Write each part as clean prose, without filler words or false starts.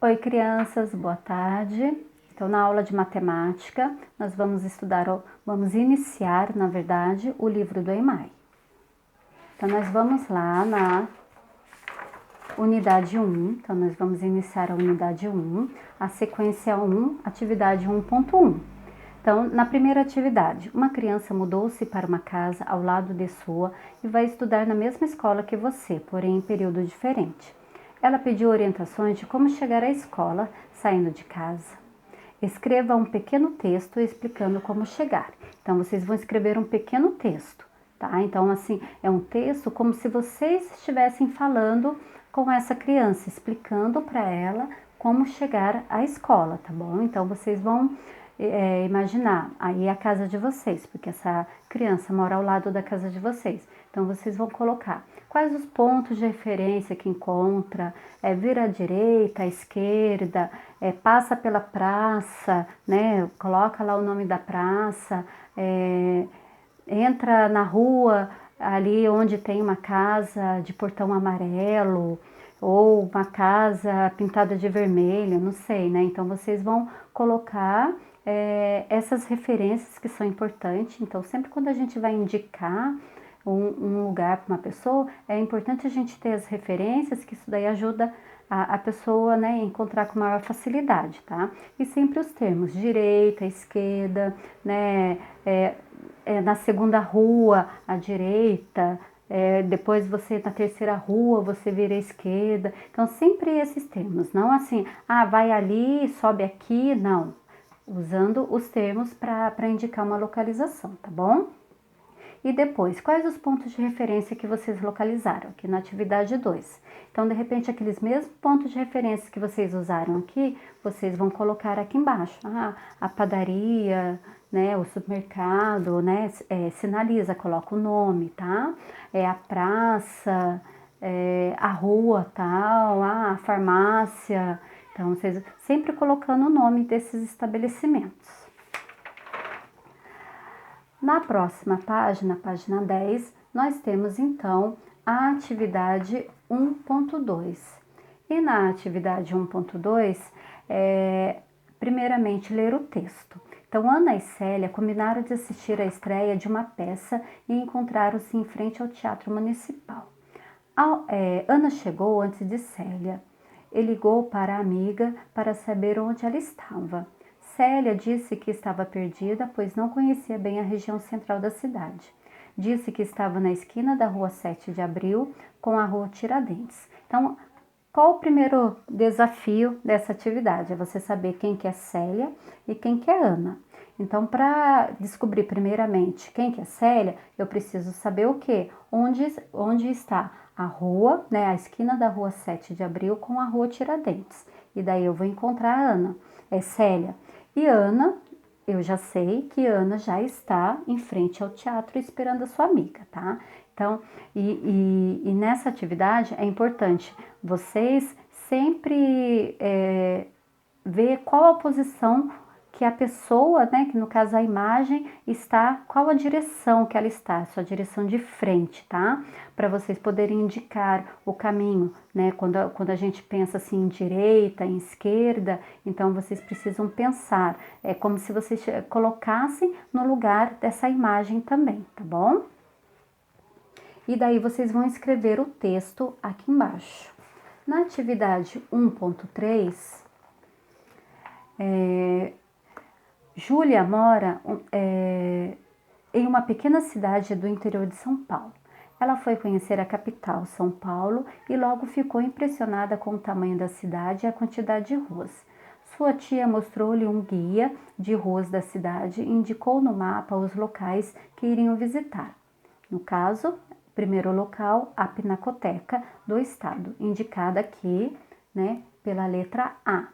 Oi, crianças, boa tarde. Então, na aula de matemática, nós vamos iniciar, na verdade, o livro do EMAI. Então, nós vamos lá na unidade 1. Então, nós vamos iniciar a unidade 1, a sequência 1, atividade 1.1. Então, na primeira atividade, uma criança mudou-se para uma casa ao lado de sua e vai estudar na mesma escola que você, porém em período diferente. Ela pediu orientações de como chegar à escola saindo de casa. Escreva um pequeno texto explicando como chegar. Então, vocês vão escrever um pequeno texto, tá? Então, assim, é um texto como se vocês estivessem falando com essa criança, explicando para ela como chegar à escola, tá bom? Então, vocês vão imaginar aí a casa de vocês, porque essa criança mora ao lado da casa de vocês. Então, vocês vão colocar quais os pontos de referência que encontra, vira à direita, à esquerda, passa pela praça, né? Coloca lá o nome da praça, entra na rua ali onde tem uma casa de portão amarelo, ou uma casa pintada de vermelho, não sei, né? Então, vocês vão colocar essas referências que são importantes. Então, sempre quando a gente vai indicar um lugar para uma pessoa, é importante a gente ter as referências, que isso daí ajuda a pessoa, né, a encontrar com maior facilidade, tá? E sempre os termos, direita, esquerda, né, na segunda rua, à direita, depois você, na terceira rua, você vira à esquerda. Então, sempre esses termos, não assim, vai ali, sobe aqui, não. Usando os termos para indicar uma localização, tá bom? E depois, quais os pontos de referência que vocês localizaram aqui na atividade 2? Então, de repente, aqueles mesmos pontos de referência que vocês usaram aqui, vocês vão colocar aqui embaixo. A padaria, né, o supermercado, né, sinaliza, coloca o nome, tá? A praça, a rua tal, a farmácia. Então, vocês sempre colocando o nome desses estabelecimentos. Na próxima página, página 10, nós temos então a atividade 1.2. E na atividade 1.2, primeiramente ler o texto. Então, Ana e Célia combinaram de assistir à estreia de uma peça e encontraram-se em frente ao Teatro Municipal. Ana chegou antes de Célia e ligou para a amiga para saber onde ela estava. Célia disse que estava perdida, pois não conhecia bem a região central da cidade. Disse que estava na esquina da rua 7 de Abril com a rua Tiradentes. Então, qual o primeiro desafio dessa atividade? É você saber quem que é Célia e quem que é Ana. Então, para descobrir primeiramente quem que é Célia, eu preciso saber o quê? Onde está a rua, né, a esquina da rua 7 de Abril com a rua Tiradentes. E daí eu vou encontrar a Ana, Célia. E Ana, eu já sei que Ana já está em frente ao teatro esperando a sua amiga, tá? Então, e nessa atividade é importante vocês sempre ver qual a posição que a pessoa, né, que no caso a imagem está, qual a direção que ela está, sua direção de frente, tá? Para vocês poderem indicar o caminho, né? Quando a gente pensa assim em direita, em esquerda, então vocês precisam pensar, é como se vocês colocassem no lugar dessa imagem também, tá bom? E daí vocês vão escrever o texto aqui embaixo. Na atividade 1.3, Júlia mora em uma pequena cidade do interior de São Paulo. Ela foi conhecer a capital, São Paulo, e logo ficou impressionada com o tamanho da cidade e a quantidade de ruas. Sua tia mostrou-lhe um guia de ruas da cidade e indicou no mapa os locais que iriam visitar. No caso, primeiro local, a Pinacoteca do Estado, indicada aqui, né, pela letra A.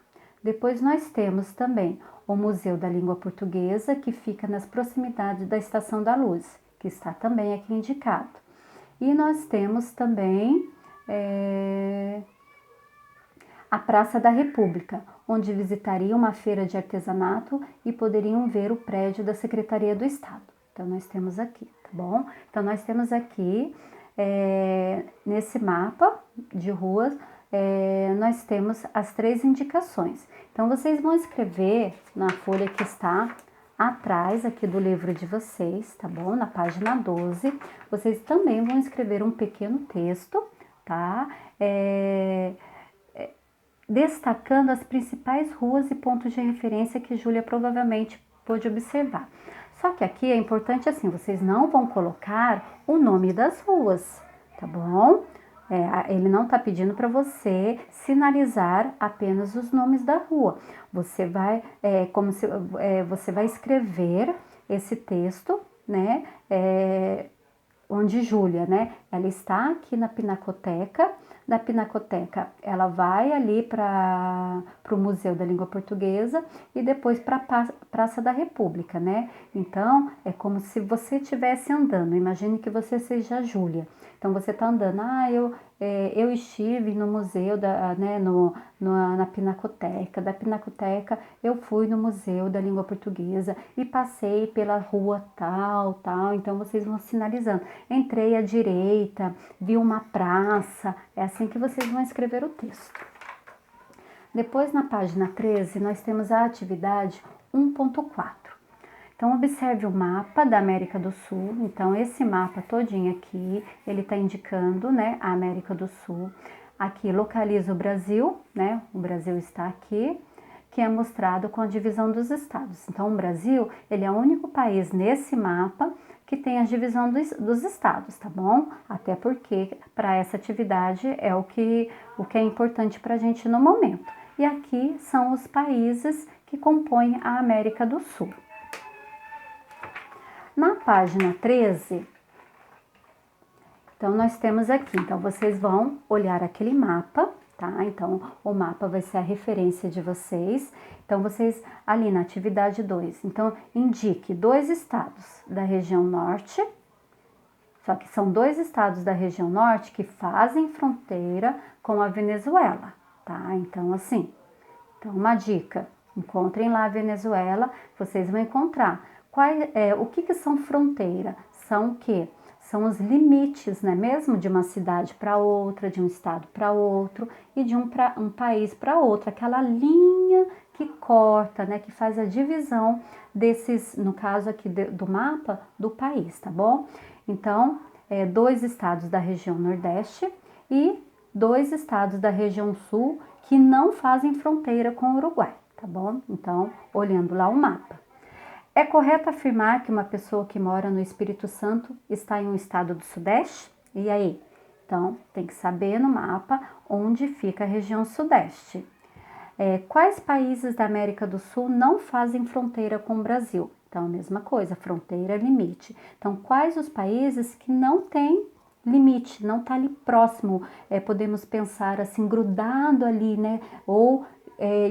Depois nós temos também o Museu da Língua Portuguesa, que fica nas proximidades da Estação da Luz, que está também aqui indicado. E nós temos também a Praça da República, onde visitariam uma feira de artesanato e poderiam ver o prédio da Secretaria do Estado. Então, nós temos aqui, tá bom? Então, nós temos aqui, nesse mapa de ruas, nós temos as 3 indicações. Então, vocês vão escrever na folha que está atrás aqui do livro de vocês, tá bom? Na página 12, vocês também vão escrever um pequeno texto, tá? Destacando as principais ruas e pontos de referência que Júlia provavelmente pôde observar. Só que aqui é importante assim, vocês não vão colocar o nome das ruas, tá bom? Ele não está pedindo para você sinalizar apenas os nomes da rua. Você vai, você vai escrever esse texto, né? Onde Júlia, né? Ela está aqui na Pinacoteca. Da Pinacoteca, ela vai ali para o Museu da Língua Portuguesa e depois para a Praça da República, né? Então, é como se você estivesse andando. Imagine que você seja a Júlia. Então, você está andando. Eu estive no museu, na Pinacoteca. Da Pinacoteca, eu fui no Museu da Língua Portuguesa e passei pela rua tal. Então, vocês vão sinalizando. Entrei à direita, vi uma praça. É assim que vocês vão escrever o texto. Depois, na página 13, nós temos a atividade 1.4. Então, observe o mapa da América do Sul. Então, esse mapa todinho aqui, ele está indicando, né, a América do Sul. Aqui localiza o Brasil, né, o Brasil está aqui, que é mostrado com a divisão dos estados. Então, o Brasil, ele é o único país nesse mapa que tem a divisão dos estados, tá bom? Até porque, para essa atividade, é o que é importante para a gente no momento. E aqui são os países que compõem a América do Sul. Na página 13, então nós temos aqui, então vocês vão olhar aquele mapa, tá? Então o mapa vai ser a referência de vocês. Então vocês, ali na atividade 2, então indique 2 estados da região norte, só que são 2 estados da região norte que fazem fronteira com a Venezuela, tá? Então assim, então uma dica, encontrem lá a Venezuela, vocês vão encontrar. O que são fronteira? São o quê? São os limites, né, mesmo de uma cidade para outra, de um estado para outro e de um país para outro. Aquela linha que corta, né, que faz a divisão desses, no caso aqui do mapa, do país, tá bom? Então, 2 estados da região Nordeste e 2 estados da região Sul que não fazem fronteira com o Uruguai, tá bom? Então, olhando lá o mapa. É correto afirmar que uma pessoa que mora no Espírito Santo está em um estado do Sudeste? E aí? Então, tem que saber no mapa onde fica a região Sudeste. Quais países da América do Sul não fazem fronteira com o Brasil? Então, a mesma coisa, fronteira, limite. Então, quais os países que não têm limite, não está ali próximo? Podemos pensar assim, grudado ali, né? Ou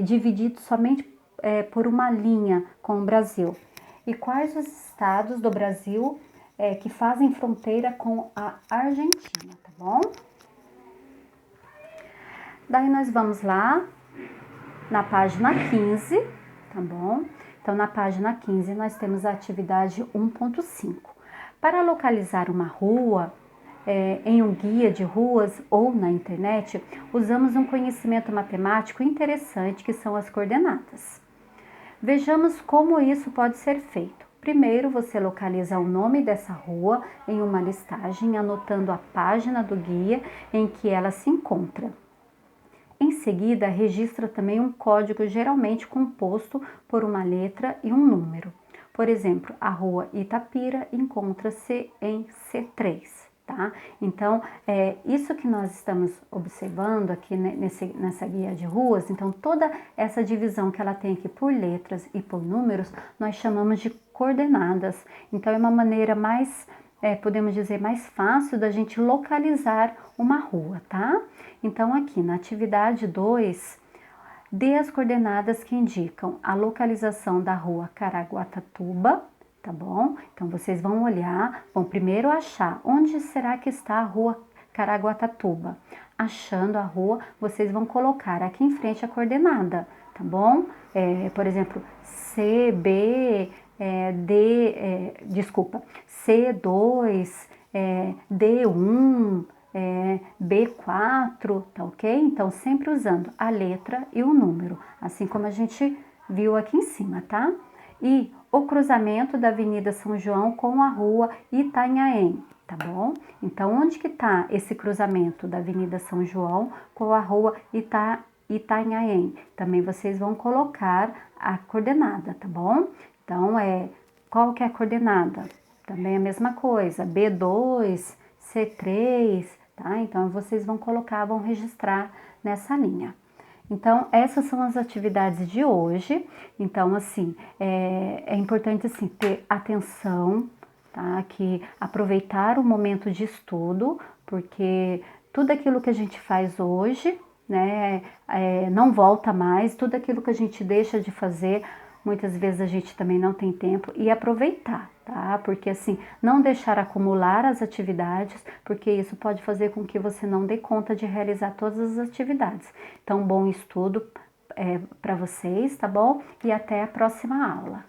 dividido somente por uma linha com o Brasil. E quais os estados do Brasil que fazem fronteira com a Argentina, tá bom? Daí nós vamos lá na página 15, tá bom? Então, na página 15, nós temos a atividade 1.5. Para localizar uma rua em um guia de ruas ou na internet, usamos um conhecimento matemático interessante que são as coordenadas. Vejamos como isso pode ser feito. Primeiro, você localiza o nome dessa rua em uma listagem, anotando a página do guia em que ela se encontra. Em seguida, registra também um código geralmente composto por uma letra e um número. Por exemplo, a rua Itapira encontra-se em C3. Tá? Então, isso que nós estamos observando aqui nessa guia de ruas, então toda essa divisão que ela tem aqui por letras e por números, nós chamamos de coordenadas. Então, é uma maneira mais, podemos dizer, mais fácil da gente localizar uma rua, tá? Então, aqui na atividade 2, dê as coordenadas que indicam a localização da rua Caraguatatuba, tá bom? Então, vocês vão olhar, vão primeiro achar onde será que está a rua Caraguatatuba. Achando a rua, vocês vão colocar aqui em frente a coordenada, tá bom? Por exemplo, C2, D1, B4, tá ok? Então, sempre usando a letra e o número, assim como a gente viu aqui em cima, tá? E o cruzamento da Avenida São João com a Rua Itanhaém, tá bom? Então, onde que tá esse cruzamento da Avenida São João com a Rua Itanhaém? Também vocês vão colocar a coordenada, tá bom? Então, qual que é a coordenada? Também a mesma coisa, B2, C3, tá? Então, vocês vão colocar, vão registrar nessa linha. Então, essas são as atividades de hoje. Então, assim, é importante, assim, ter atenção, tá? Que aproveitar o momento de estudo, porque tudo aquilo que a gente faz hoje, né, não volta mais, tudo aquilo que a gente deixa de fazer, muitas vezes a gente também não tem tempo, e aproveitar, tá? Porque assim, não deixar acumular as atividades, porque isso pode fazer com que você não dê conta de realizar todas as atividades. Então, bom estudo para vocês, tá bom? E até a próxima aula.